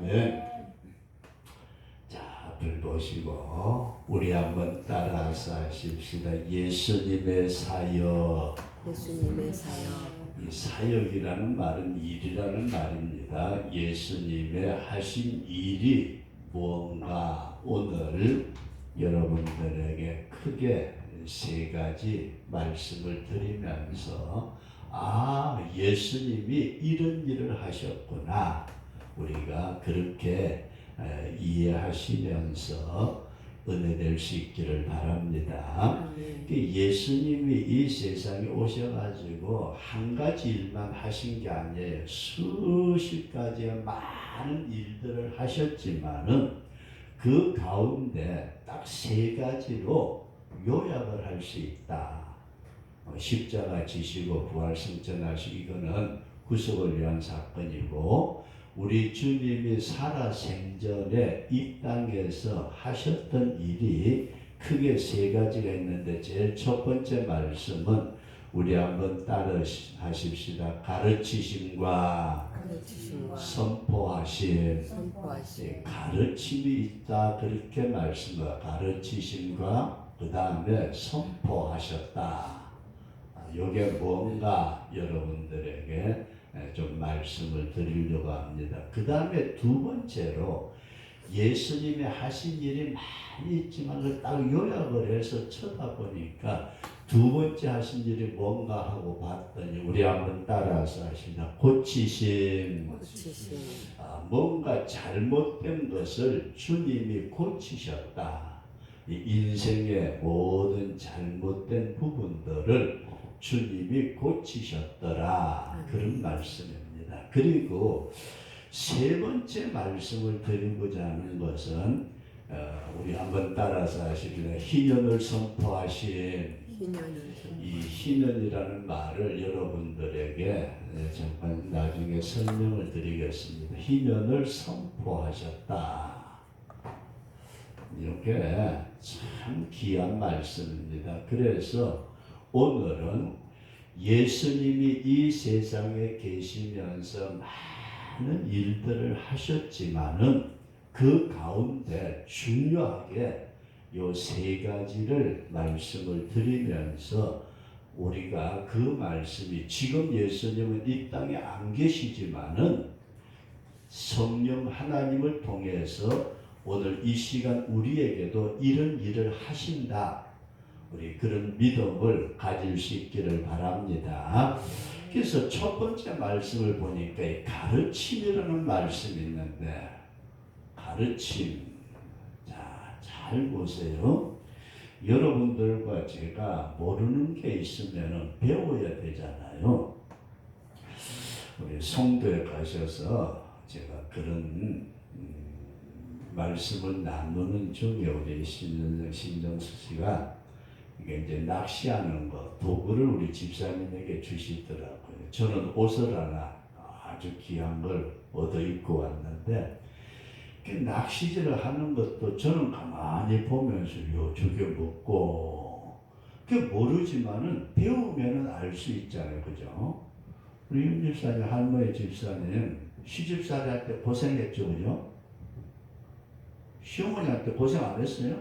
아멘. 자, 불 보시고 우리 한번 따라서 하십시다. 예수님의 사역. 예수님의 사역. 이 사역이라는 말은 일이라는 말입니다. 예수님의 하신 일이 무언가 오늘 여러분들에게 크게 세 가지 말씀을 드리면서 예수님이 이런 일을 하셨구나. 우리가 그렇게 이해하시면서 은혜될 수 있기를 바랍니다. 예수님이 이 세상에 오셔가지고 한 가지 일만 하신 게 아니에요. 수십 가지의 많은 일들을 하셨지만은 그 가운데 딱 세 가지로 요약을 할 수 있다. 십자가 지시고 부활 승천하시고 이거는 구속을 위한 사건이고, 우리 주님이 살아 생전에 이 땅에서 하셨던 일이 크게 세 가지가 있는데, 제일 첫 번째 말씀은 우리 한번 따라 하십시다. 가르치심과 선포하심. 가르침이 있다, 그렇게 말씀과 가르치심과 그 다음에 선포하셨다. 이게 뭔가 여러분들에게 좀 말씀을 드리려고 합니다. 그 다음에 두 번째로 예수님이 하신 일이 많이 있지만 그걸 딱 요약을 해서 쳐다보니까 두 번째 하신 일이 뭔가 하고 봤더니 우리 한번 따라서 하시다. 고치심. 뭔가 잘못된 것을 주님이 고치셨다. 이 인생의 모든 잘못된 부분들을 주님이 고치셨더라. 그런 말씀입니다. 그리고 세 번째 말씀을 드리고자 하는 것은 우리 한번 따라서 하십시다. 희년을 선포하신. 이 희년이라는 말을 여러분들에게 잠깐 나중에 설명을 드리겠습니다. 희년을 선포하셨다. 이게 참 귀한 말씀입니다. 그래서 오늘은 예수님이 이 세상에 계시면서 많은 일들을 하셨지만은 그 가운데 중요하게 요 세 가지를 말씀을 드리면서 우리가 그 말씀이, 지금 예수님은 이 땅에 안 계시지만은 성령 하나님을 통해서 오늘 이 시간 우리에게도 이런 일을 하신다. 우리 그런 믿음을 가질 수 있기를 바랍니다. 그래서 첫 번째 말씀을 보니까 가르침이라는 말씀이 있는데, 가르침. 자, 잘 보세요. 여러분들과 제가 모르는 게 있으면 배워야 되잖아요. 우리 성도에 가셔서 제가 그런 말씀을 나누는 중에 우리 신정수 씨가 이게 이제 낚시하는 거 도구를 우리 집사님에게 주시더라고요. 저는 옷을 하나 아주 귀한 걸 얻어 입고 왔는데, 낚시질을 하는 것도 저는 가만히 보면서 저게 뭐고, 그게 모르지만은 배우면은 알 수 있잖아요, 그죠? 우리 윤 집사님, 할머니 집사님 시집살이 할 때 고생했죠, 그죠? 시어머니한테 고생 안 했어요?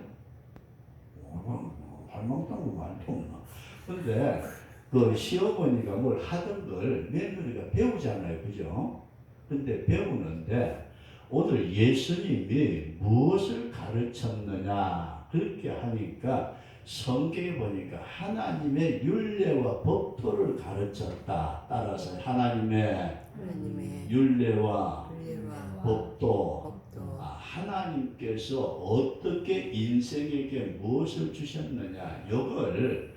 할망당도 많구나. 근데 그 시어머니가 뭘 하던 걸 며느리가 배우잖아요, 그죠? 근데 배우는데 오늘 예수님이 무엇을 가르쳤느냐 그렇게 하니까 성경에 보니까 하나님의 율례와 법도를 가르쳤다. 따라서 하나님의 율례와 법도. 하나님께서 어떻게 인생에게 무엇을 주셨느냐, 이걸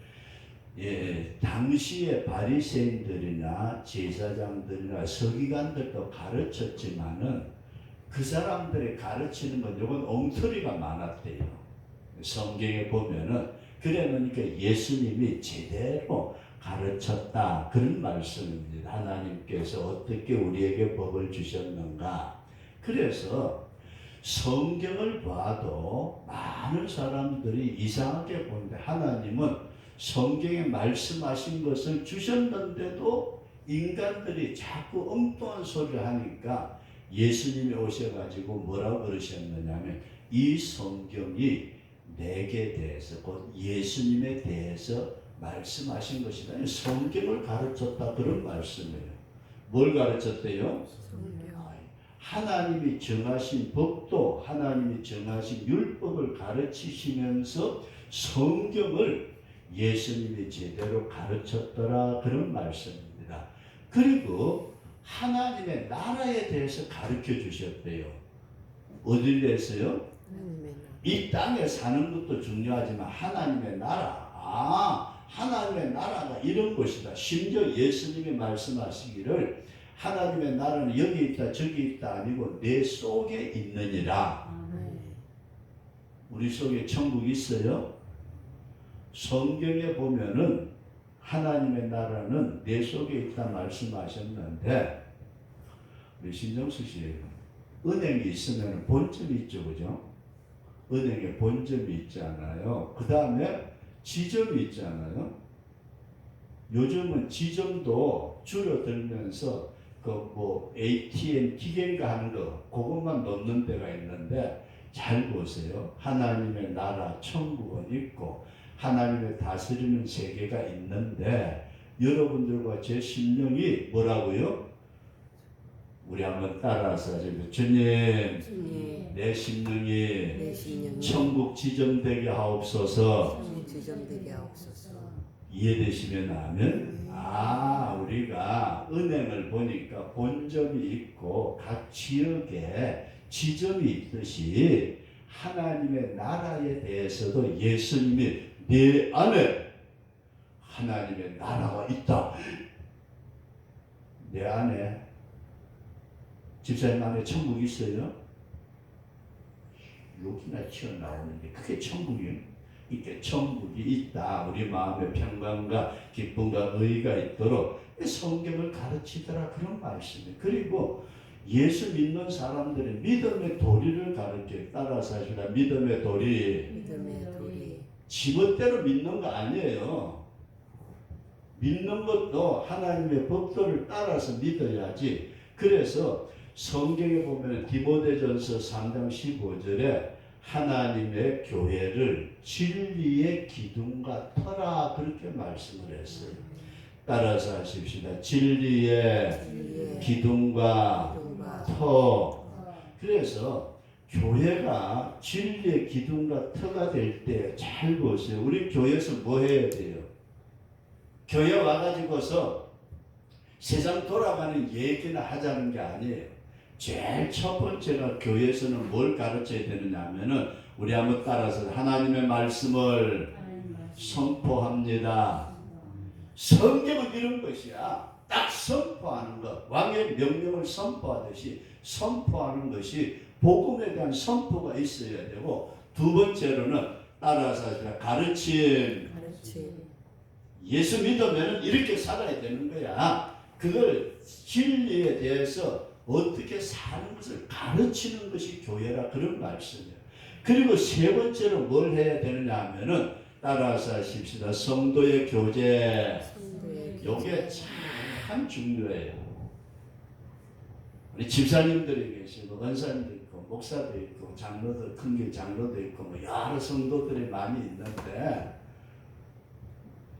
당시의 바리새인들이나 제사장들이나 서기관들도 가르쳤지만은 그 사람들이 가르치는 건 이건 엉터리가 많았대요. 성경에 보면은 그러니까 예수님이 제대로 가르쳤다, 그런 말씀입니다. 하나님께서 어떻게 우리에게 법을 주셨는가. 그래서 성경을 봐도 많은 사람들이 이상하게 보는데, 하나님은 성경에 말씀하신 것을 주셨는데도 인간들이 자꾸 엉뚱한 소리를 하니까 예수님이 오셔가지고 뭐라고 그러셨느냐면 이 성경이 내게 대해서 곧 예수님에 대해서 말씀하신 것이다. 성경을 가르쳤다 그런 말씀이에요. 뭘 가르쳤대요? 성경. 하나님이 정하신 법도 하나님이 정하신 율법을 가르치시면서 성경을 예수님이 제대로 가르쳤더라 그런 말씀입니다. 그리고 하나님의 나라에 대해서 가르쳐 주셨대요. 어디에 대해서요? 하나님의 나라. 이 땅에 사는 것도 중요하지만 하나님의 나라, 하나님의 나라가 이런 것이다. 심지어 예수님이 말씀하시기를 하나님의 나라는 여기 있다 저기 있다 아니고 내 속에 있느니라. 우리 속에 천국이 있어요? 성경에 보면은 하나님의 나라는 내 속에 있다 말씀하셨는데 우리 신정수 씨 은행이 있으면 본점이 있죠, 그죠? 은행에 본점이 있잖아요. 그 다음에 지점이 있잖아요. 요즘은 지점도 줄어들면서 그 뭐 ATM 기계인가 하는 거 그것만 넣는 데가 있는데 잘 보세요. 하나님의 나라 천국은 있고 하나님의 다스리는 세계가 있는데 여러분들과 제 심령이 뭐라고요? 우리 한번 따라서 주님 주님, 내 심령이 내 심령이 천국 지점되게 하옵소서. 천국 지점되게 하옵소서. 이해되시면 아멘. 우리가 은행을 보니까 본점이 있고 각 지역에 지점이 있듯이 하나님의 나라에 대해서도 예수님이 내 안에 하나님의 나라가 있다. 내 안에 집사님 안에 천국이 있어요? 여기나 튀어나오는데 그게 천국이에요. 이렇게 천국이 있다. 우리 마음의 평강과 기쁨과 의의가 있도록 성경을 가르치더라 그런 말씀이에요. 그리고 예수 믿는 사람들이 믿음의 도리를 가르쳐요. 따라서 하시라. 믿음의 도리. 믿음의 도리. 지멋대로 믿는 거 아니에요. 믿는 것도 하나님의 법도를 따라서 믿어야지. 그래서 성경에 보면 디모데전서 3장 15절에 하나님의 교회를 진리의 기둥과 터라 그렇게 말씀을 했어요. 따라서 하십시다. 진리의 기둥과 터. 그래서 교회가 진리의 기둥과 터가 될 때 잘 보세요. 우리 교회에서 뭐 해야 돼요? 교회 와가지고서 세상 돌아가는 얘기나 하자는 게 아니에요. 제일 첫 번째가 교회에서는 뭘 가르쳐야 되느냐 하면은 우리 한번 따라서 하나님의 말씀을 선포합니다. 성경은 이런 것이야. 딱 선포하는 것. 왕의 명령을 선포하듯이 선포하는 것이 복음에 대한 선포가 있어야 되고 두 번째로는 따라서 가르침. 예수 믿으면 이렇게 살아야 되는 거야. 그걸 진리에 대해서 어떻게 사는 것을 가르치는 것이 교회라 그런 말씀이에요. 그리고 세 번째로 뭘 해야 되느냐 하면은 따라서 하십시다. 성도의 교제. 이게 참 중요해요. 우리 집사님들이 계시고 은사님도 있고 목사도 있고 장로들 큰교 장로도 있고 뭐 여러 성도들이 많이 있는데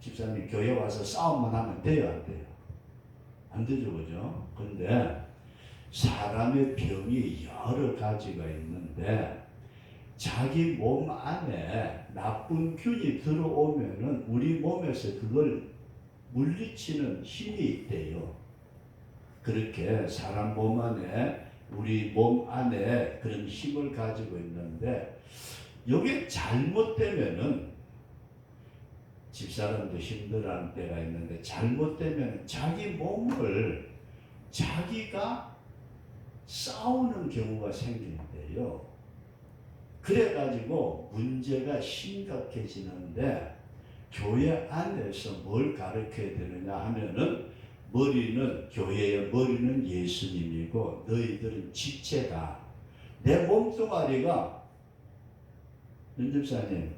집사님 교회 와서 싸움만 하면 돼요, 안 돼요? 안 되죠, 그죠? 근데 사람의 병이 여러 가지가 있는데 자기 몸 안에 나쁜 균이 들어오면은 우리 몸에서 그걸 물리치는 힘이 있대요. 그렇게 사람 몸 안에 우리 몸 안에 그런 힘을 가지고 있는데 이게 잘못되면은 집사람도 힘들어하는 때가 있는데 잘못되면 자기 몸을 자기가 싸우는 경우가 생긴대요. 그래가지고 문제가 심각해지는데 교회 안에서 뭘 가르쳐야 되느냐 하면은 머리는 교회의 머리는 예수님이고 너희들은 지체다. 내 몸뚱아리가 윤집사님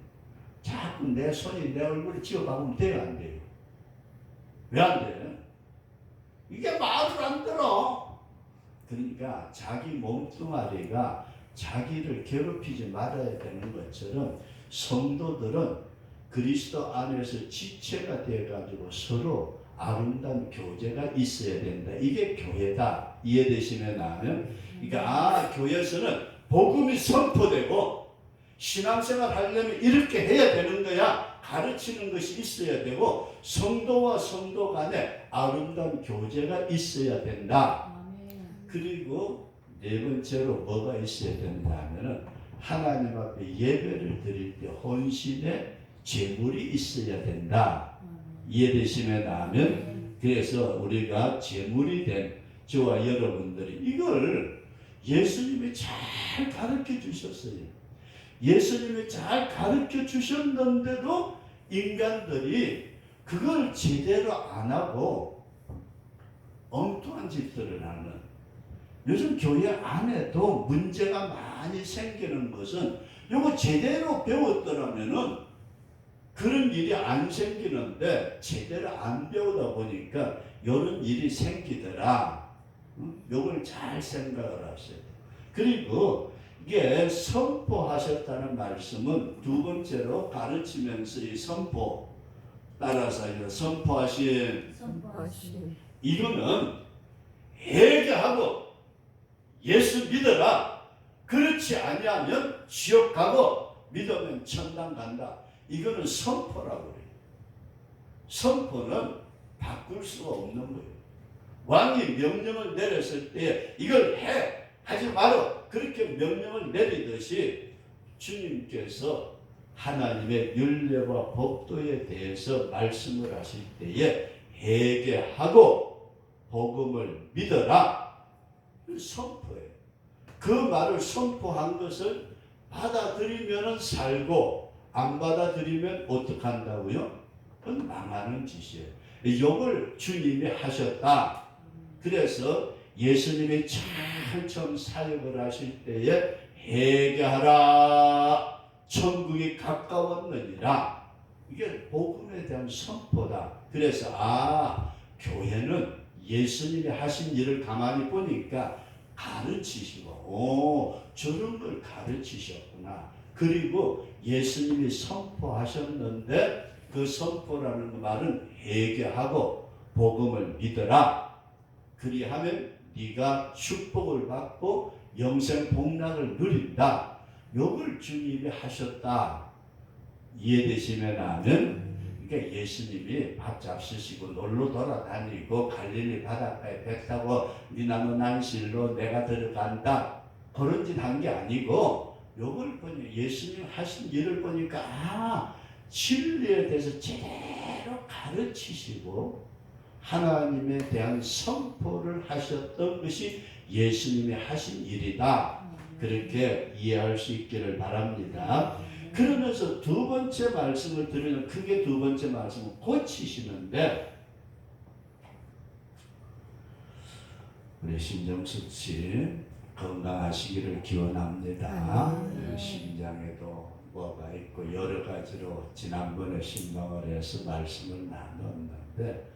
자꾸 내 손이 내 얼굴에 쥐어박으면 돼요, 안 돼요? 왜 안 돼? 이게 말을 안 들어. 그러니까 자기 몸뚱아리가 자기를 괴롭히지 말아야 되는 것처럼 성도들은 그리스도 안에서 지체가 되어가지고 서로 아름다운 교제가 있어야 된다. 이게 교회다. 이해되시면 아멘. 그러니까 교회에서는 복음이 선포되고 신앙생활 하려면 이렇게 해야 되는 거야. 가르치는 것이 있어야 되고 성도와 성도 간에 아름다운 교제가 있어야 된다. 그리고 네 번째로 뭐가 있어야 된다 하면은 하나님 앞에 예배를 드릴 때 혼신의 제물이 있어야 된다. 이해되시면 아멘. 그래서 우리가 제물이 된 저와 여러분들이 이걸 예수님이 잘 가르쳐 주셨어요. 예수님이 잘 가르쳐 주셨는데도 인간들이 그걸 제대로 안 하고 엉뚱한 짓들을 하는, 요즘 교회 안에도 문제가 많이 생기는 것은 이거 제대로 배웠더라면은 그런 일이 안 생기는데 제대로 안 배우다 보니까 이런 일이 생기더라. 요걸 잘 생각을 하셔야 돼요. 그리고 이게 선포하셨다는 말씀은 두 번째로 가르치면서 이 선포 따라서 선포하신 이거는 회개하고 예수 믿어라. 그렇지 아니하면 지옥 가고 믿으면 천당 간다. 이거는 선포라고 그래요. 선포는 바꿀 수가 없는 거예요. 왕이 명령을 내렸을 때 이걸 해, 하지 마라. 그렇게 명령을 내리듯이 주님께서 하나님의 율례와 법도에 대해서 말씀을 하실 때에 회개하고 복음을 믿어라. 선포해요. 그 말을 선포한 것을 받아들이면 살고 안 받아들이면 어떡한다고요? 그건 망하는 짓이에요. 이걸 주님이 하셨다. 그래서 예수님이 처음 사역을 하실 때에 회개하라 천국이 가까웠느니라. 이게 복음에 대한 선포다. 그래서 교회는 예수님이 하신 일을 가만히 보니까 가르치시고 저런 걸 가르치셨구나. 그리고 예수님이 선포하셨는데 그 선포라는 말은 회개하고 복음을 믿어라. 그리하면 네가 축복을 받고 영생 복락을 누린다. 요걸 주님이 하셨다. 이해되시면 아멘. 그러니까 예수님이 밥 잡수시고 놀러 돌아다니고 갈릴리 바닷가에 배 타고 네 나무 난실로 내가 들어간다. 그런 짓 한 게 아니고 요걸 보니 예수님 하신 일을 보니까 진리에 대해서 제대로 가르치시고 하나님에 대한 선포를 하셨던 것이 예수님이 하신 일이다. 그렇게 이해할 수 있기를 바랍니다. 그러면서 두 번째 말씀을 드리는, 크게 두 번째 말씀은 고치시는데, 우리 신정숙 씨 건강하시기를 기원합니다. 심장에도 뭐가 있고 여러 가지로 지난번에 신방을 해서 말씀을 나눴는데,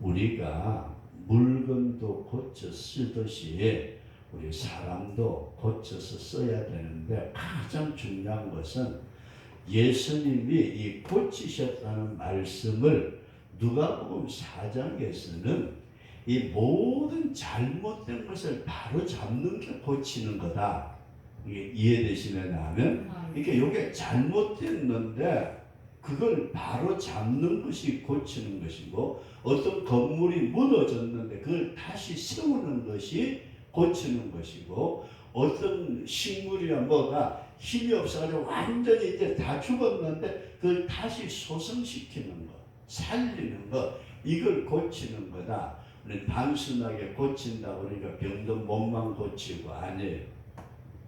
우리가 물건도 고쳐 쓰듯이 우리 사람도 고쳐서 써야 되는데, 가장 중요한 것은 예수님이 이 고치셨다는 말씀을 누가복음 4장에서는 이 모든 잘못된 것을 바로 잡는 게 고치는 거다. 이게 이해되시면 하면, 이게 요게 잘못됐는데 그걸 바로 잡는 것이 고치는 것이고, 어떤 건물이 무너졌는데 그걸 다시 세우는 것이 고치는 것이고, 어떤 식물이나 뭐가 힘이 없어가지고 완전히 이제 다 죽었는데 그걸 다시 소생시키는 것, 살리는 것, 이걸 고치는 거다. 우리 단순하게 고친다 그러니까 병든 몸만 고치고 아니에요.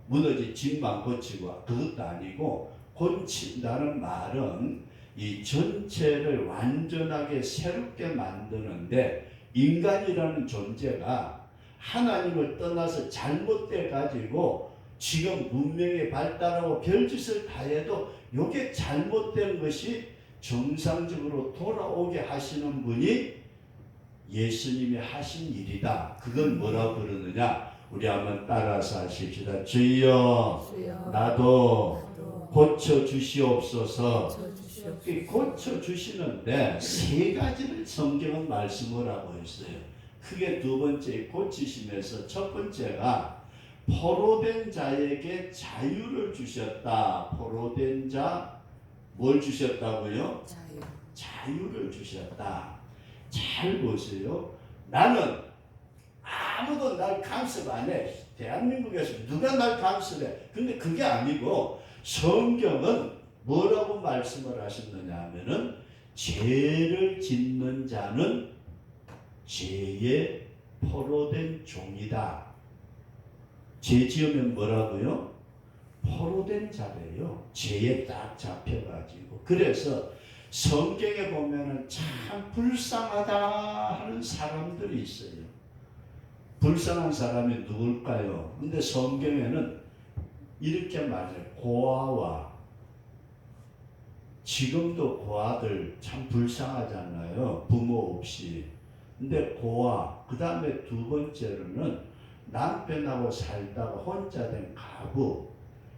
무너진 집만 고치고 그것도 아니고, 고친다는 말은 이 전체를 완전하게 새롭게 만드는데, 인간이라는 존재가 하나님을 떠나서 잘못돼 가지고 지금 문명이 발달하고 별짓을 다 해도 이게 잘못된 것이 정상적으로 돌아오게 하시는 분이 예수님이 하신 일이다. 그건 뭐라고 그러느냐? 우리 한번 따라서 하십시다. 주여 주여 나도 나도 고쳐 주시옵소서. 고쳐주시옵소서. 이 고쳐 주시는데 세 가지를 성경은 말씀을 하고 있어요. 크게 두 번째 고치심에서 첫 번째가 포로된 자에게 자유를 주셨다. 포로된 자 뭘 주셨다고요? 자유 자유를 주셨다. 잘 보세요. 나는 아무도 날 간섭 안 해. 대한민국에서 누가 날 간섭해. 근데 그게 아니고 성경은 뭐라고 말씀을 하셨느냐 하면은 죄를 짓는 자는 죄에 포로된 종이다. 죄 지으면 뭐라고요? 포로된 자래요. 죄에 딱 잡혀가지고. 그래서 성경에 보면은 참 불쌍하다 하는 사람들이 있어요. 불쌍한 사람이 누굴까요? 근데 성경에는 이렇게 말해요. 고아와 지금도 고아들 참 불쌍하잖아요. 부모 없이. 근데 고아, 그 다음에 두 번째로는 남편하고 살다가 혼자 된 가부.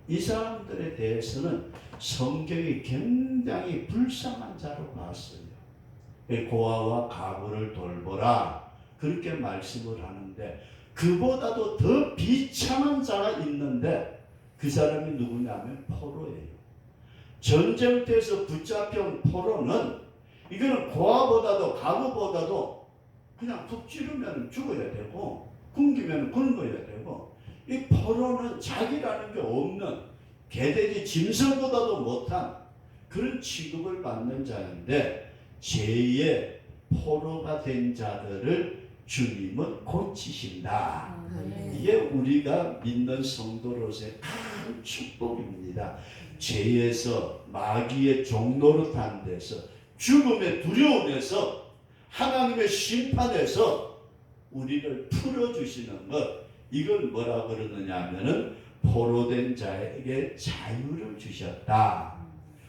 이 사람들에 대해서는 성경이 굉장히 불쌍한 자로 봤어요. 고아와 가부를 돌보라. 그렇게 말씀을 하는데 그보다도 더 비참한 자가 있는데 그 사람이 누구냐면 포로예요. 전쟁터에서 붙잡혀온 포로는 이거는 고아보다도 가부보다도 그냥 툭 찌르면 죽어야 되고 굶기면 굶어야 되고 이 포로는 자기라는 게 없는 개돼지 짐승보다도 못한 그런 취급을 받는 자인데 죄의 포로가 된 자들을 주님은 고치신다. 아멘. 이게 우리가 믿는 성도로서의 큰 축복입니다. 죄에서 마귀의 종노릇한 데서 죽음의 두려움에서 하나님의 심판에서 우리를 풀어주시는 것, 이걸 뭐라 그러느냐 하면은 포로된 자에게 자유를 주셨다.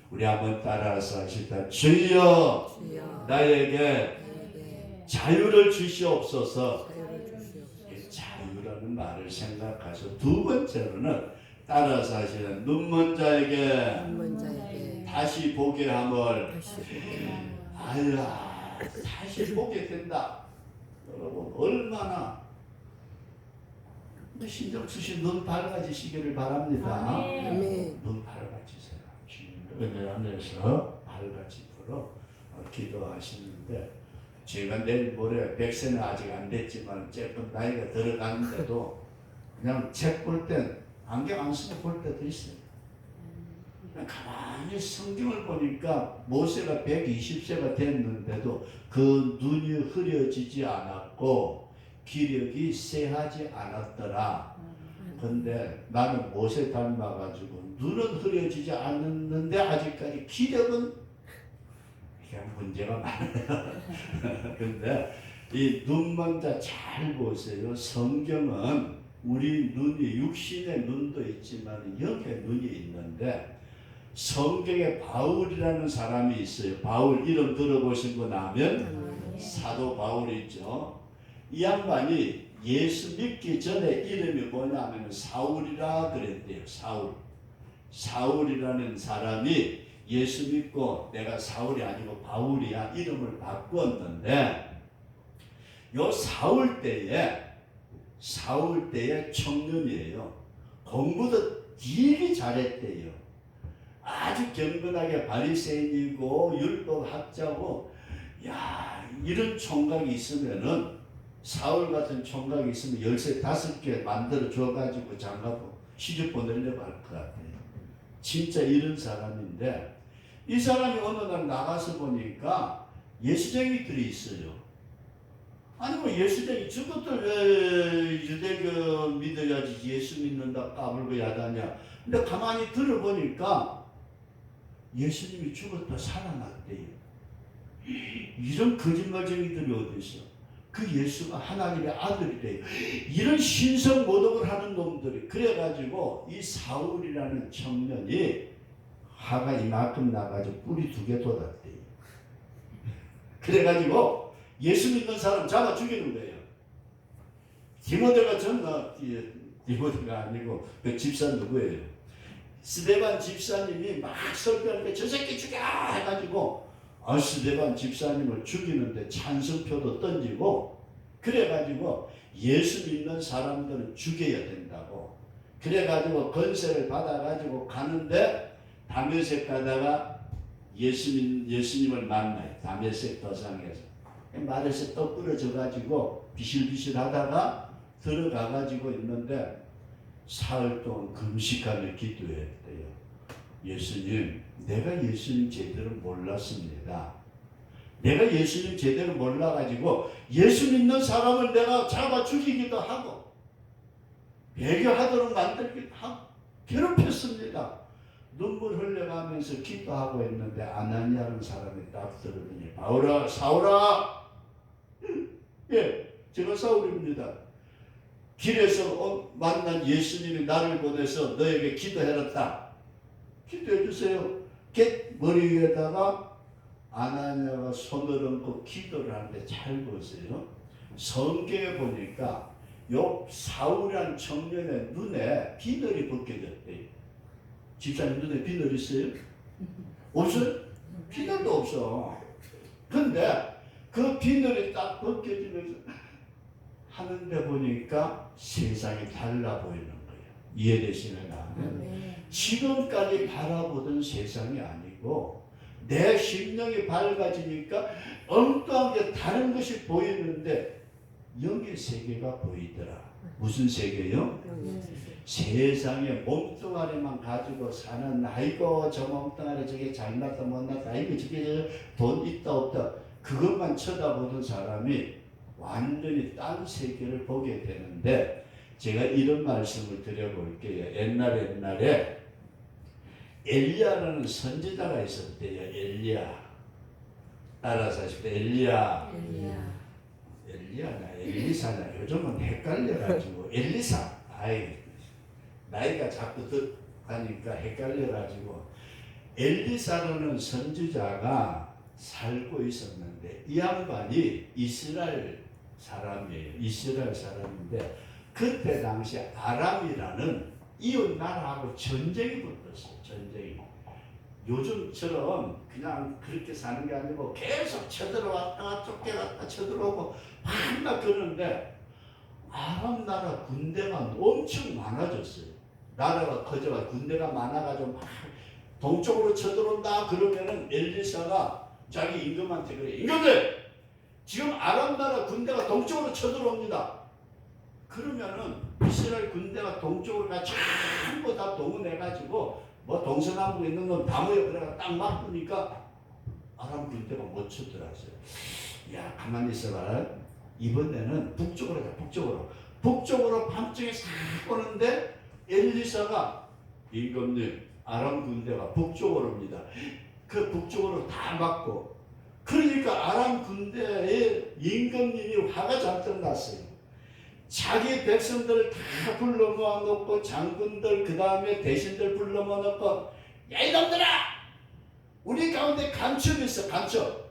우리 한번 따라서 하시다. 주여 주여 나에게 나에게 자유를 주시옵소서. 자유를 주시옵소서. 자유라는 말을 생각하셔. 두 번째로는 따라서 하시는 눈먼 자에게 눈먼 자에게 다시 보게 함을. 다시 보게 아야, 다시 보게 된다. 여러분 얼마나 신정수씨 눈 밝아지시기를 바랍니다. 아멘. 눈 밝아지세요. 은혜 안에서 밝아지도록 기도하시는데 제가 내일 모레 100세는 아직 안 됐지만 조금 나이가 들어가는데도 그냥 책 볼 땐 안경 안 쓰고 볼 때도 있어요. 그냥 가만히 성경을 보니까 모세가 120세가 됐는데도 그 눈이 흐려지지 않았고 기력이 쇠하지 않았더라. 근데 나는 모세 닮아가지고 눈은 흐려지지 않았는데 아직까지 기력은 그냥 문제가 많아요. 근데 이 눈먼 자 잘 보세요. 성경은 우리 눈이 육신의 눈도 있지만 영의 눈이 있는데 성경에 바울이라는 사람이 있어요. 바울 이름 들어보시고 나면 사도 바울 있죠. 이 양반이 예수 믿기 전에 이름이 뭐냐면 사울이라 그랬대요. 사울이라는 사람이 예수 믿고 내가 사울이 아니고 바울이야 이름을 바꿨는데 요 사울 때의 청년이에요. 공부도 되게 잘했대요. 아주 경건하게 바리새인이고 율법학자고 야 이런 총각이 있으면은 사울 같은 총각이 있으면 13, 5개 만들어 줘가지고 장가고 시집 보내려고 할 것 같아요. 진짜 이런 사람인데 이 사람이 어느 날 나가서 보니까 예수쟁이들이 있어요. 아니 뭐 예수쟁이 저것들 왜 유대교 믿어야지 예수 믿는다 까불고 야단이야. 근데 가만히 들어보니까 예수님이 죽었다 살아났대요. 이런 거짓말쟁이들이 어디 있어? 그 예수가 하나님의 아들이래요. 이런 신성 모독을 하는 놈들이 그래가지고 이 사울이라는 청년이 화가 이만큼 나가지고 뿔이 2개 돋았대요. 그래가지고 예수 믿는 사람 잡아 죽이는 거예요. 디모데가 디모데가 아니고 그 집사 누구예요? 스데반 집사님이 막 설교하는데 저 새끼 죽여 해가지고 스데반 집사님을 죽이는데 찬성표도 던지고 그래가지고 예수 믿는 사람들은 죽여야 된다고 그래가지고 건세를 받아가지고 가는데 다메섹 가다가 예수님을 만나요. 다메섹 도상에서 말에서 떡 부러져가지고 비실비실하다가 들어가가지고 있는데 사흘 동안 금식하며 기도했대요. 예수님, 내가 예수님 제대로 몰랐습니다. 내가 예수님 제대로 몰라가지고 예수 믿는 사람을 내가 잡아 죽이기도 하고 배교하도록 만들기도 하고 괴롭혔습니다. 눈물 흘려가면서 기도하고 있는데 아나니아라는 사람이 딱 들으더니 바울아, 사울아, 예, 제가 사울입니다. 길에서 만난 예수님이 나를 보내서 너에게 기도해라. 기도해 주세요. 머리 위에다가 아나니아가 손을 얹고 기도를 하는데 잘 보세요. 성경에 보니까 요 사울이라는 청년의 눈에 비늘이 벗겨졌대요. 집사님 눈에 비늘 있어요? 없어요? 비늘도 없어. 근데 그 비늘이 딱 벗겨지면서 하는데 보니까 세상이 달라 보이는 거예요. 이해되시나요? 지금까지 바라보던 세상이 아니고 내 심령이 밝아지니까 엉뚱하게 다른 것이 보이는데 영의 세계가 보이더라. 무슨 세계요? 세상에 몸뚱아리만 가지고 사는 아이고 저 몸뚱아리 저게 잘났다 못났다 아이고 저게 돈 있다 없다 그것만 쳐다보는 사람이 완전히 딴 세계를 보게 되는데 제가 이런 말씀을 드려볼게요. 옛날에 엘리야라는 선지자가 있었대요. 엘리야. 따라서 하실 때 엘리야나 엘리사나 요즘은 헷갈려가지고 엘리사. 나이가 자꾸 가니까 헷갈려가지고 엘리사라는 선지자가 살고 있었는데 이 양반이 이스라엘 사람이에요. 이스라엘 사람인데 그때 당시 아람이라는 이웃 나라하고 전쟁이 붙었어요. 전쟁이. 요즘처럼 그냥 그렇게 사는 게 아니고 계속 쳐들어왔다가 쫓겨갔다 쳐들어오고 막 그러는데 아람 나라 군대가 엄청 많아졌어요. 나라가 커져가 군대가 많아가지고 막 동쪽으로 쳐들어온다 그러면은 엘리사가 자기 임금한테 그래. 임금들! 지금 아람 나라 군대가 동쪽으로 쳐들어옵니다. 그러면은 이스라엘 군대가 동쪽으로 전부 다 동원해가지고 뭐 동서남북 있는 건 다 모여 그래가 딱 막으니까 아람 군대가 못 쳐들어왔어요. 야 가만히 있어봐. 이번에는 북쪽으로 가. 북쪽으로 밤중에 싹 오는데 엘리사가 임금님 아람 군대가 북쪽으로 옵니다. 그 북쪽으로 다 막고 그러니까 아람 군대에 임금님이 화가 잔뜩 났어요. 자기 백성들을 다 불러 모아놓고 장군들 그 다음에 대신들 불러 모아놓고 야 이놈들아 우리 가운데 간첩이 있어. 간첩.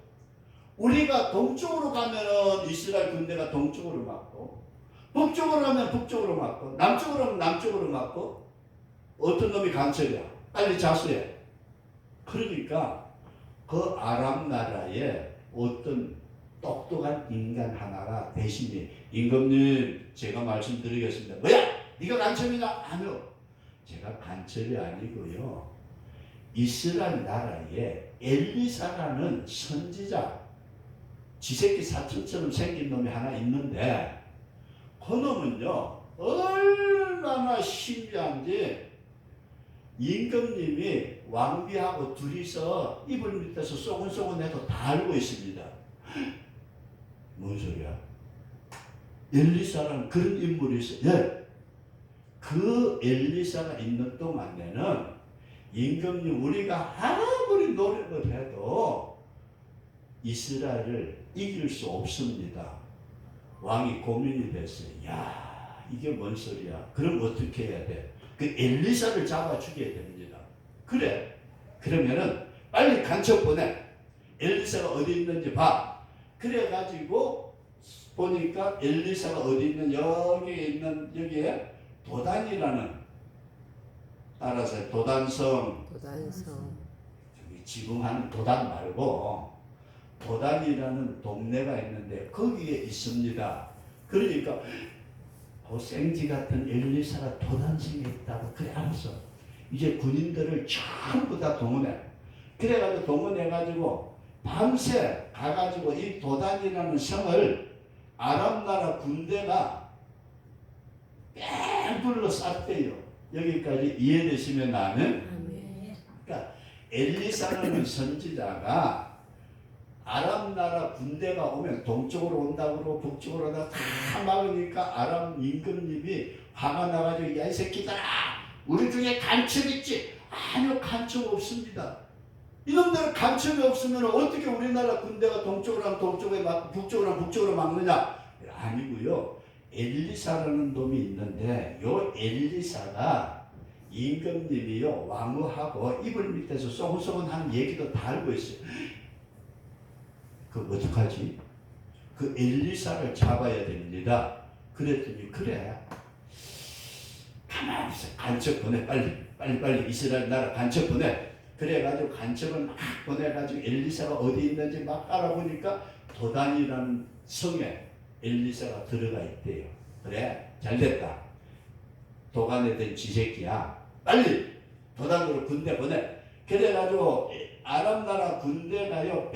우리가 동쪽으로 가면은 이스라엘 군대가 동쪽으로 막고 북쪽으로 가면 북쪽으로 막고 남쪽으로 가면 남쪽으로 막고 어떤 놈이 간첩이야. 빨리 자수해. 그러니까 그 아람 나라에 어떤 똑똑한 인간 하나가 대신에 임금님 제가 말씀드리겠습니다. 뭐야? 네가 간첩이냐? 아니요. 제가 간첩이 아니고요. 이스라엘 나라에 엘리사라는 선지자 지새끼 사촌처럼 생긴 놈이 하나 있는데 그 놈은요 얼마나 신비한지 임금님이 왕비하고 둘이서 이불 밑에서 쏘근쏘근해도 다 알고 있습니다. 뭔 소리야? 엘리사라는 그런 인물이 있어요. 예. 그 엘리사가 있는 동안에는 임금님 우리가 아무리 노력을 해도 이스라엘을 이길 수 없습니다. 왕이 고민이 됐어요. 야 이게 뭔 소리야? 그럼 어떻게 해야 돼? 그 엘리사를 잡아 죽여야 됩니다. 그래. 그러면은 빨리 간첩 보내. 엘리사가 어디 있는지 봐. 그래가지고 보니까 엘리사가 어디 있는 여기에 있는 여기에 도단이라는 따라서 도단성 도단성. 저기 지금 하는 도단 말고 도단이라는 동네가 있는데 거기에 있습니다. 그러니까 그 생쥐 같은 엘리사가 도단성에 있다고 그래 알았어. 이제 군인들을 전부 다 동원해. 그래가지고 동원해가지고 밤새 가가지고 이 도단이라는 성을 아람 나라 군대가 뺑 둘러쌌대요. 여기까지 이해되시면 나는 아멘. 그러니까 엘리사라는 선지자가 아람 나라 군대가 오면 동쪽으로 온다고 그러고 북쪽으로 온다고 다 막으니까 아람 임금님이 화가 나가지고 야 이 새끼들아 우리 중에 간첩 있지? 아니요 간첩 없습니다. 이놈들 간첩이 없으면 어떻게 우리나라 군대가 동쪽으로 하면 동쪽에 막 북쪽으로 하면 북쪽으로 막느냐? 아니고요. 엘리사라는 놈이 있는데 요 엘리사가 임금님이요 왕후하고 이불 밑에서 쏘근쏘근 하는 얘기도 다 알고 있어요. 그럼 어떡하지? 그 엘리사를 잡아야 됩니다. 그랬더니 그래 가만히 있어 간첩 보내 빨리 이스라엘 나라 간첩 보내. 그래가지고 간첩을 막 보내가지고 엘리사가 어디 있는지 막 알아보니까 도단이라는 성에 엘리사가 들어가 있대요. 그래 잘됐다. 도간에 된 쥐새끼야. 빨리 도단으로 군대 보내. 그래가지고 아람 나라 군대가요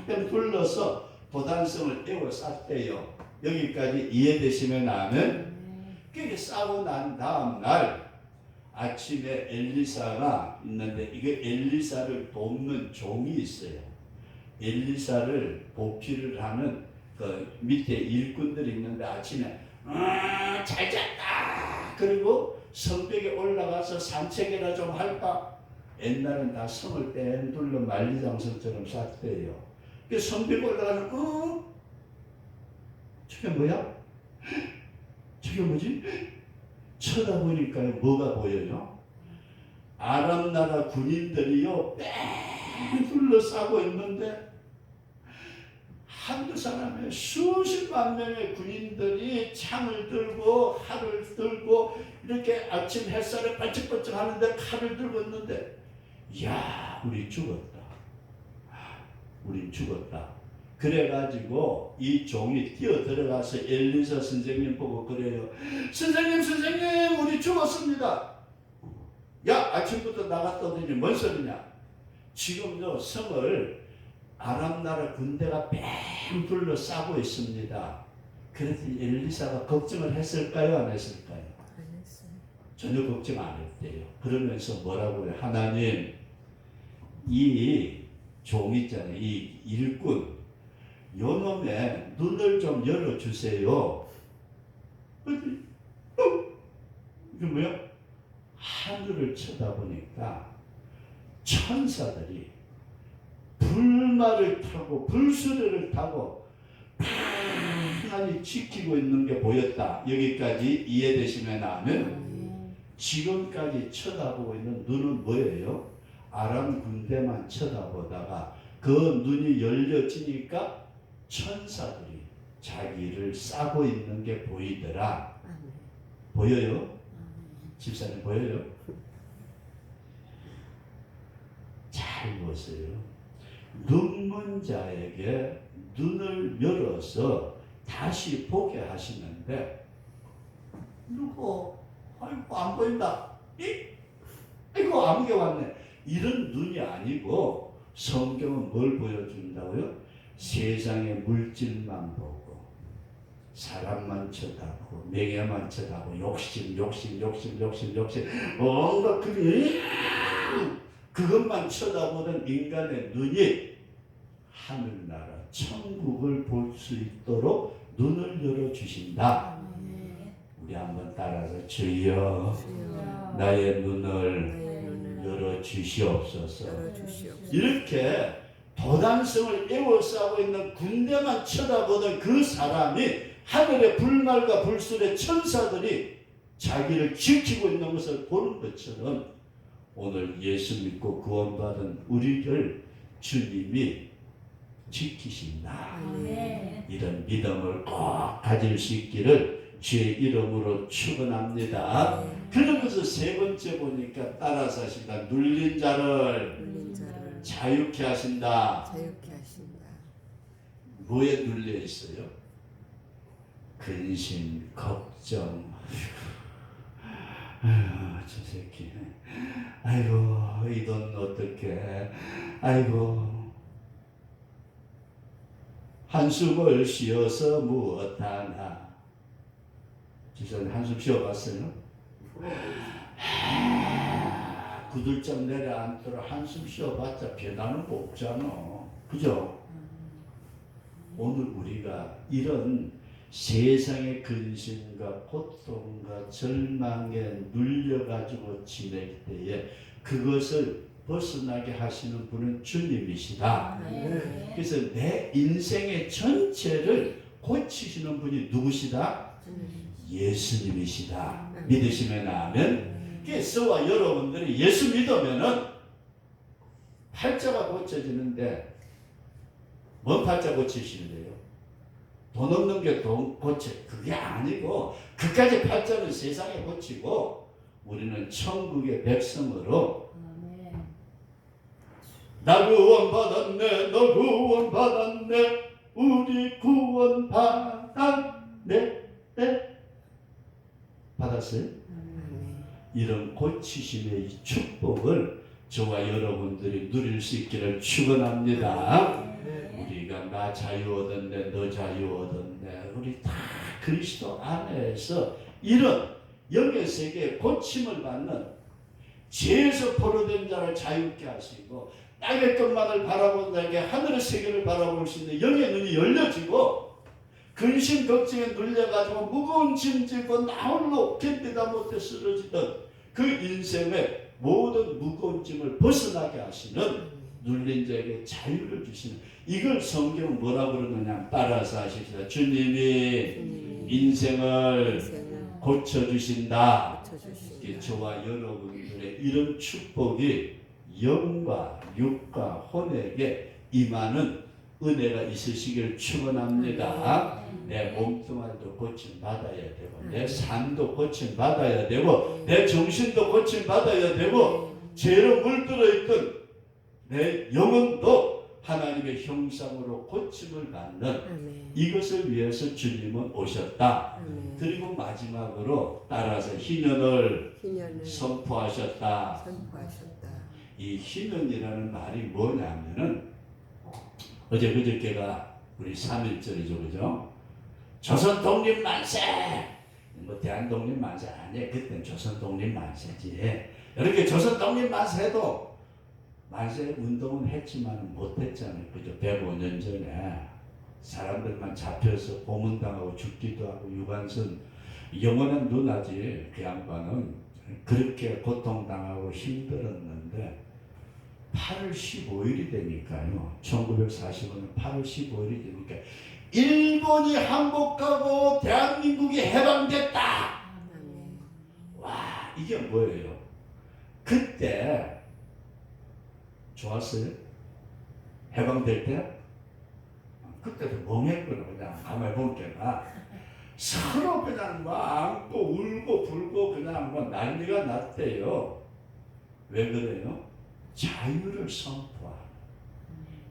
뺑뺑 둘러서 도단성을 에워쌌대요. 여기까지 이해되시면 아멘. 그렇게 싸고 난 다음 날 아침에 엘리사가 있는데 이게 엘리사를 돕는 종이 있어요. 엘리사를 보필을 하는 그 밑에 일꾼들이 있는데 아침에 잘 잤다. 그리고 성벽에 올라가서 산책이나 좀 할까? 옛날엔 다 성을 땡 둘러 만리장성처럼 쌌대요. 그 성벽에 올라가서 저게 뭐야? 저게 뭐지? 쳐다보니까요 뭐가 보여요? 아람 나라 군인들이요 뺑 둘러싸고 있는데 한두 사람의 수십만 명의 군인들이 창을 들고 활을 들고 이렇게 아침 햇살에 반짝반짝 하는데 칼을 들고 있는데 야 우리 죽었다. 우린 죽었다. 그래가지고 이 종이 뛰어 들어가서 엘리사 선생님 보고 그래요. 선생님 우리 죽었습니다. 야 아침부터 나갔다 오더니 뭔 소리냐. 지금요 성을 아람 나라 군대가 뺑 둘러싸고 있습니다. 그랬더니 엘리사가 걱정을 했을까요 안 했을까요? 안 했어요. 전혀 걱정 안 했대요. 그러면서 뭐라고 해요? 하나님 이 종 있잖아요. 이 일꾼 요놈의 눈을 좀 열어주세요. 이게 뭐야? 하늘을 쳐다보니까 천사들이 불말을 타고 불수레를 타고 평안히 지키고 있는 게 보였다. 여기까지 이해되시면 아멘. 지금까지 쳐다보고 있는 눈은 뭐예요? 아람 군대만 쳐다보다가 그 눈이 열려지니까 천사들이 자기를 싸고 있는 게 보이더라. 보여요? 집사님 보여요? 잘 보세요. 눈먼 자에게 눈을 열어서 다시 보게 하시는데 누구? 아이고 안 보인다. 아이고 아무게 왔네. 이런 눈이 아니고 성경은 뭘 보여준다고요? 세상의 물질만 보고 사람만 쳐다보고 명예만 쳐다보고 욕심 뭔가 그것만 쳐다보던 인간의 눈이 하늘나라 천국을 볼 수 있도록 눈을 열어주신다. 우리 한번 따라서 주여 나의 눈을 열어주시옵소서. 이렇게 도단성을 에워싸고 있는 군대만 쳐다보던 그 사람이 하늘의 불말과 불술의 천사들이 자기를 지키고 있는 것을 보는 것처럼 오늘 예수 믿고 구원받은 우리를 주님이 지키신다. 아멘. 이런 믿음을 꼭 가질 수 있기를 주의 이름으로 축원합니다. 그러면서 세 번째 보니까 따라서 하신다. 눌린 자를 눌린 자를 자유케 하신다. 자유케 하신다. 뭐에 눌려 있어요? 근심, 걱정. 아이고, 저 새끼. 아이고, 이 돈 어떡해. 아이고. 한숨을 쉬어서 무엇하나. 지금 한숨 쉬어봤어요? 구들짝 내려앉도록 한숨 쉬어봤자 변하는 거 없잖아. 그죠? 오늘 우리가 이런 세상의 근심과 고통과 절망에 눌려가지고 지낼 때에 그것을 벗어나게 하시는 분은 주님이시다. 아멘. 그래서 내 인생의 전체를 고치시는 분이 누구시다? 예수님이시다. 믿으시면 아멘. 그래서 저와 여러분들이 예수 믿으면은 팔자가 고쳐지는데 뭔 팔자 고치시는데요? 돈 없는 게 돈 고쳐. 그게 아니고 그까지 팔자는 세상에 고치고 우리는 천국의 백성으로 나 구원받았네, 너 구원받았네, 우리 구원받았네. 받았어요? 이런 고치심의 이 축복을 저와 여러분들이 누릴 수 있기를 축원합니다. 우리가 나 자유 얻었네, 너 자유 얻었네, 우리 다 그리스도 안에서 이런 영의 세계에 고침을 받는 죄에서 포로된 자를 자유케 하시고 땅의 것만을 바라본 자에게 하늘의 세계를 바라볼 수 있는 영의 눈이 열려지고 근심 걱정에 눌려가지고 무거운 짐 지고 나 홀로 견디다 못해 쓰러지던 그 인생의 모든 무거운 짐을 벗어나게 하시는 눌린 자에게 자유를 주시는 이걸 성경은 뭐라고 그러느냐 따라서 하십시다. 주님이 인생을 고쳐주신다. 저와 여러분들의 이런 축복이 영과 육과 혼에게 임하는 은혜가 있으시길 축원합니다. 내 몸뚱아리도 고침 받아야 되고 내 삶도 고침 받아야 되고 내 정신도 고침 받아야 되고 죄로 물들어 있던 내 영혼도 하나님의 형상으로 고침을 받는 이것을 위해서 주님은 오셨다. 그리고 마지막으로 따라서 희년을 선포하셨다. 이 희년이라는 말이 뭐냐면은 어제 그저께가 우리 3.1절이죠. 그죠? 조선 독립 만세! 뭐 대한 독립 만세 아니에요. 그때는 조선 독립 만세지. 이렇게 조선 독립 만세도 만세 운동은 했지만 못했잖아요. 그죠? 105년 전에 사람들만 잡혀서 고문당하고 죽기도 하고 유관순 영원한 누나지. 그 양반은 그렇게 고통당하고 힘들었는데 8월 15일이 되니까요. 1945년 8월 15일이 되니까 일본이 항복하고 대한민국이 해방됐다. 와, 이게 뭐예요? 그때 좋았어요? 해방될 때? 그때도 멍했구나. 그냥 가만히 보니까 서로 그냥 막 안고 울고 불고 그냥 뭐 난리가 났대요. 왜 그래요? 자유를 선포하는.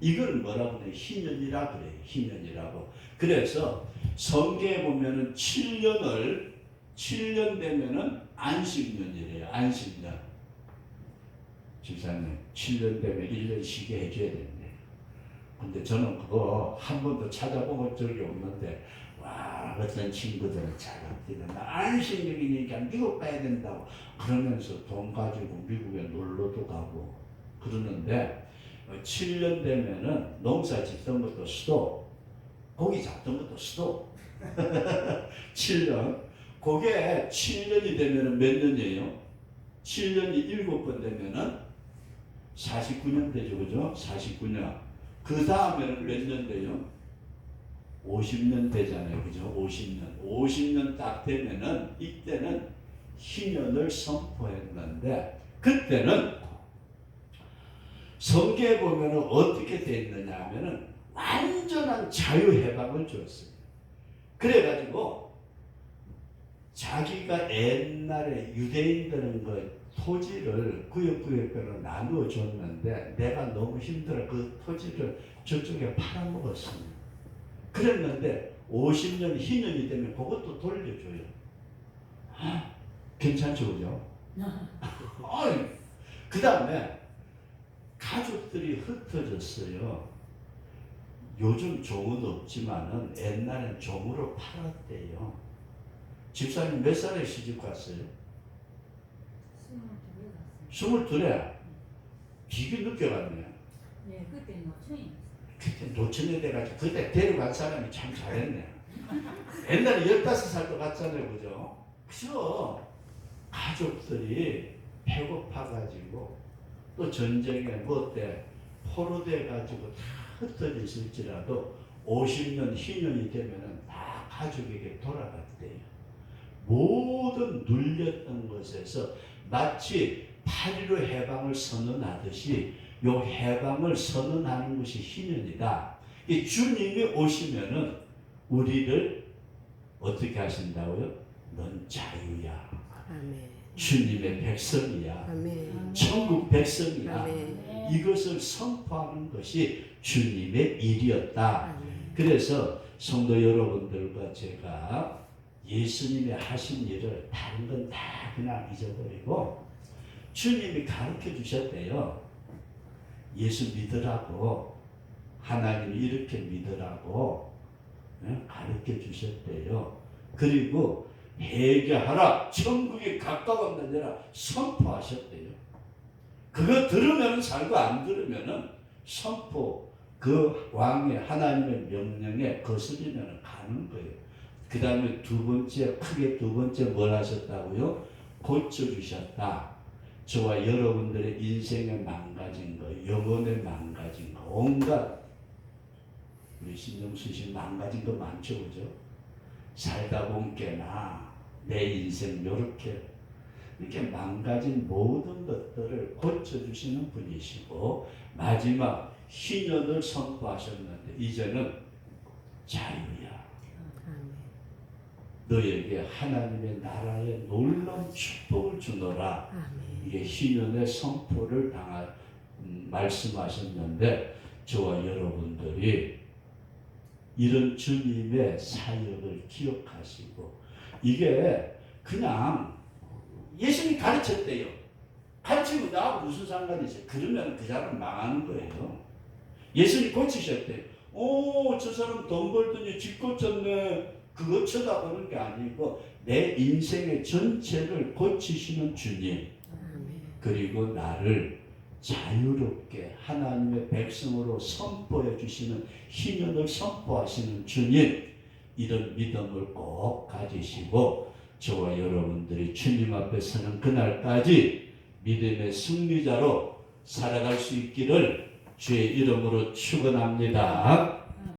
이걸 뭐라고 해요? 희년이라 그래요. 희년이라고. 그래서 성경에 보면은 7년 되면은 안식년이래요. 안식년. 집사님 7년 되면 1년 쉬게 해줘야 된대. 근데 저는 그거 한 번도 찾아본 적이 없는데 와, 어떤 친구들은 자격들은 안식년이니까 미국 가야 된다고 그러면서 돈 가지고 미국에 놀러도 가고 그러는데 7년 되면은 농사 짓던 것도 수도 고기 잡던 것도 수도 7년 그게 7년이 되면은 몇 년이에요? 7년이 7번 되면은 49년 되죠. 그죠? 49년 그 다음에는 몇 년 돼요? 50년 되잖아요. 그죠? 50년 딱 되면은 이때는 희년을 선포했는데 그때는 성경에 보면은 어떻게 돼 있느냐 하면은 완전한 자유해방을 주었어요. 그래가지고 자기가 옛날에 유대인들은 그 토지를 구역구역별로 나누어 줬는데 내가 너무 힘들어 그 토지를 저쪽에 팔아먹었습니다. 그랬는데 50년 희년이 되면 그것도 돌려줘요. 괜찮죠, 그죠? 그 다음에 가족들이 흩어졌어요. 요즘 종은 없지만은 옛날엔 종으로 팔았대요. 집사님 몇 살에 시집 갔어요? 22에. 되게 늦게 갔네. 네, 그때 노천이었어요. 그때 노천에 돼가지고 그때 데려간 사람이 참 잘했네. 옛날에 15살도 갔잖아요, 그죠? 그래서 가족들이 배고파가지고 또 전쟁에 뭐 때 포로돼가지고 다 흩어져 있을지라도 50년 희년이 되면은 다 가족에게 돌아갔대요. 모든 눌렸던 것에서 마치 8.15 해방을 선언하듯이 요 해방을 선언하는 것이 희년이다. 이 주님이 오시면은 우리를 어떻게 하신다고요? 넌 자유야. 아멘. 주님의 백성이야. 아멘. 천국 백성이야. 아멘. 이것을 선포하는 것이 주님의 일이었다. 아멘. 그래서 성도 여러분들과 제가 예수님이 하신 일을 다른 건 다 그냥 잊어버리고 주님이 가르쳐 주셨대요. 예수 믿으라고, 하나님 이렇게 믿으라고 가르쳐 주셨대요. 그리고 회개하라, 천국이 가까웠느니라 선포하셨대요. 그거 들으면 살고 안 들으면 선포, 그 왕의 하나님의 명령에 거스리면 가는 거예요. 그 다음에 크게 두 번째 뭘 하셨다고요? 고쳐주셨다. 저와 여러분들의 인생에 망가진 거, 영혼에 망가진 거, 온갖 우리 신정수 씨 망가진 거 많죠, 그죠? 살다 보니까 내 인생 이렇게 망가진 모든 것들을 고쳐주시는 분이시고 마지막 희년을 선포하셨는데 이제는 자유야. 너에게 하나님의 나라의 놀라운 축복을 주노라. 아멘. 이게 희년의 선포를 말씀하셨는데 저와 여러분들이 이런 주님의 사역을 기억하시고 이게 그냥 예수님이 가르쳤대요. 가르치고 나하고 무슨 상관이 있어요? 그러면 그 사람 망하는 거예요. 예수님이 고치셨대요. 저 사람 돈 벌더니 집 고쳤네. 그거 쳐다보는 게 아니고 내 인생의 전체를 고치시는 주님. 그리고 나를 자유롭게 하나님의 백성으로 선포해 주시는 희년을 선포하시는 주님. 이런 믿음을 꼭 가지시고 저와 여러분들이 주님 앞에 서는 그날까지 믿음의 승리자로 살아갈 수 있기를 주의 이름으로 축원합니다.